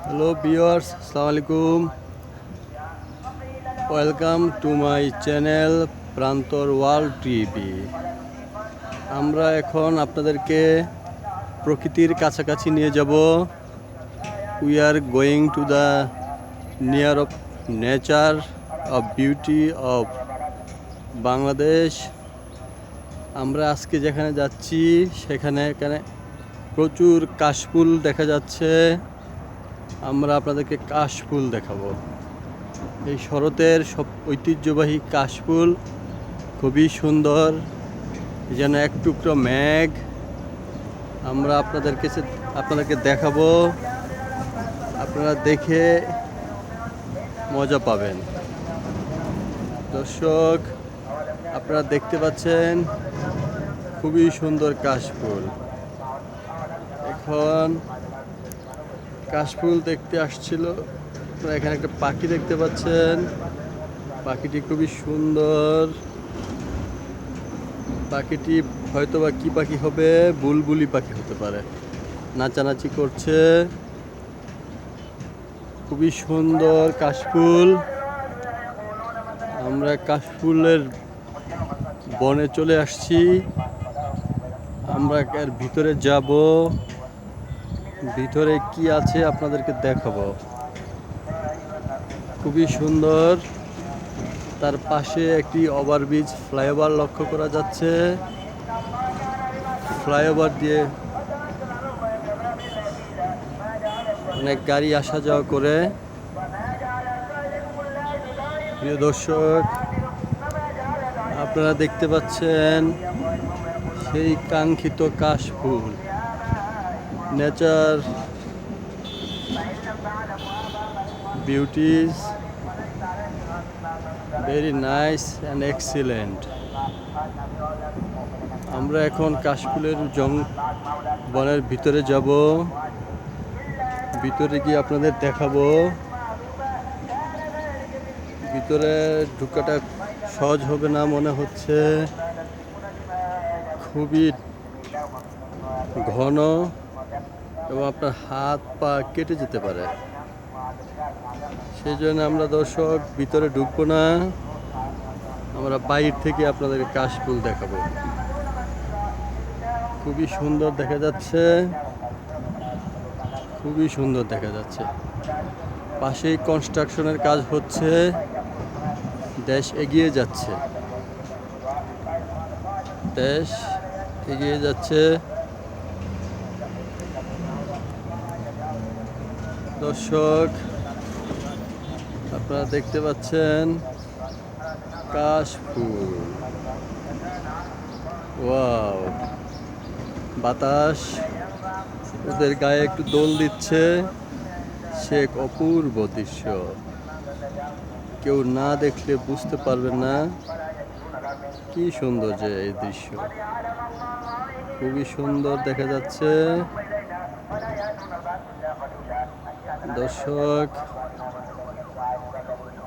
Hello viewers, আসসালামু আলাইকুম। Welcome to my channel প্রান্তর ওয়ার্ল্ড টিভি। আমরা এখন আপনাদেরকে প্রকৃতির কাছাকাছি নিয়ে যাব। We are going to the near of nature of beauty of Bangladesh. আমরা আজকে যেখানে যাচ্ছি সেখানে প্রচুর কাশফুল দেখা যাচ্ছে। আমরা আপনাদেরকে কাশফুল দেখাবো। এই শরতের সব ঐতিহ্যবাহী কাশফুল খুবই সুন্দর, যেন এক টুকরো মেঘ। আমরা আপনাদেরকে দেখাবো, আপনারা দেখে মজা পাবেন। দর্শক, আপনারা দেখতে পাচ্ছেন খুবই সুন্দর কাশফুল। এখন কাশফুল দেখতে আসছিল। আপনারা এখানে একটা পাখি দেখতে পাচ্ছেন। পাখিটি খুবই সুন্দর। পাখিটি হয়তোবা কি পাখি হবে, বুলবুলি পাখি হতে পারে। নাচানাচি করছে। খুবই সুন্দর কাশফুল। আমরা কাশফুলের বনে চলে আসছি। আমরা এর ভিতরে যাব। ভিতরে কি আছে আপনাদেরকে দেখাবো। খুবই সুন্দর। তার পাশে একটি ওভারব্রিজ ফ্লাইওভার লক্ষ্য করা যাচ্ছে। ফ্লাইওভার দিয়ে অনেক গাড়ি আসা যাওয়া করে। প্রিয় দর্শক, আপনারা দেখতে পাচ্ছেন সেই কাঙ্ক্ষিত কাশফুল। Nature beauties very nice and excellent. আমরা এখন কাশফুলের বনের ভিতরে যাব। ভিতরে গিয়ে আপনাদের দেখাবো। ভিতরে ঢোকাটা সহজ হবে না মনে হচ্ছে। খুবই ঘন এবং আপনার হাত পা কেটে যেতে পারে। সেই জন্য আমরা দর্শক ভিতরে ঢুকবো না। আমরা বাইরে থেকে আপনাদেরকে কাশফুল দেখাবো। খুবই সুন্দর দেখা যাচ্ছে। খুবই সুন্দর দেখা যাচ্ছে। পাশেই কনস্ট্রাকশনের কাজ হচ্ছে। দেশ এগিয়ে যাচ্ছে। দেশ এগিয়ে যাচ্ছে। দর্শক, আপনারা দেখতে পাচ্ছেন কাশফুল। ওয়াও! বাতাস ওদের গায়ে একটু দোল দিচ্ছে। সে এক অপূর্ব দৃশ্য। কেউ না দেখলে বুঝতে পারবেন না কি সুন্দর যে এই দৃশ্য। খুবই সুন্দর দেখা যাচ্ছে। দর্শক,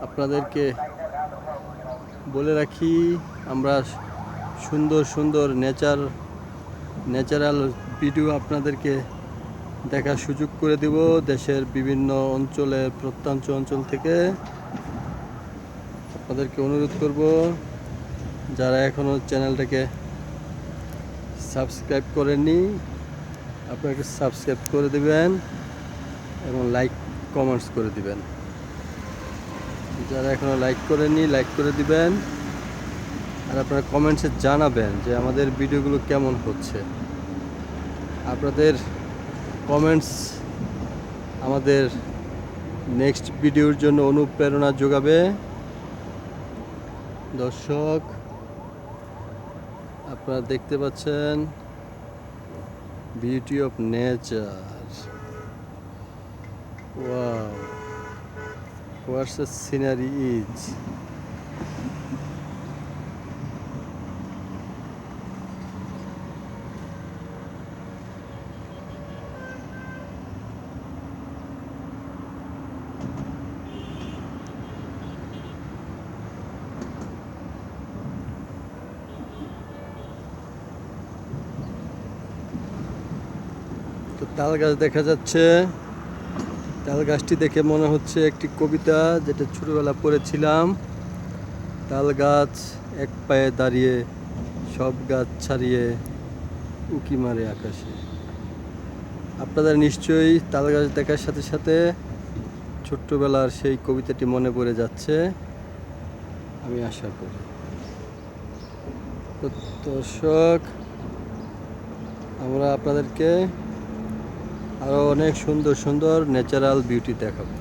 আপনাদেরকে বলে রাখি, আমরা সুন্দর সুন্দর ন্যাচারাল ভিডিও আপনাদেরকে দেখার সুযোগ করে দেব দেশের বিভিন্ন প্রত্যন্ত অঞ্চল থেকে। আপনাদেরকে অনুরোধ করব, যারা এখনও চ্যানেলটাকে সাবস্ক্রাইব করেননি, আপনাকে সাবস্ক্রাইব করে দিবেন এবং লাইক কমেন্টস করে দিবেন। যারা এখনও লাইক করেননি, লাইক করে দিবেন। আর আপনারা কমেন্টসে জানাবেন যে আমাদের ভিডিওগুলো কেমন হচ্ছে। আপনাদের কমেন্টস আমাদের নেক্সট ভিডিওর জন্য অনুপ্রেরণা যোগাবে। দর্শক, আপনারা দেখতে পাচ্ছেন beauty of nature. Wow, what's the scenery is. তো তাল গাছ দেখা যাচ্ছে। তাল গাছটি দেখে মনে হচ্ছে একটি কবিতা, যেটা ছোটবেলা পড়েছিলাম। তাল গাছ এক পায়ে দাঁড়িয়ে, সব গাছ ছাড়িয়ে উঁকি মারে আকাশে। আপনাদের নিশ্চয়ই তাল গাছ দেখার সাথে সাথে ছোট্টবেলার সেই কবিতাটি মনে পড়ে যাচ্ছে, আমি আশা করি। তো দর্শক, আমরা আপনাদেরকে আরও অনেক সুন্দর সুন্দর ন্যাচারাল বিউটি দেখাবো।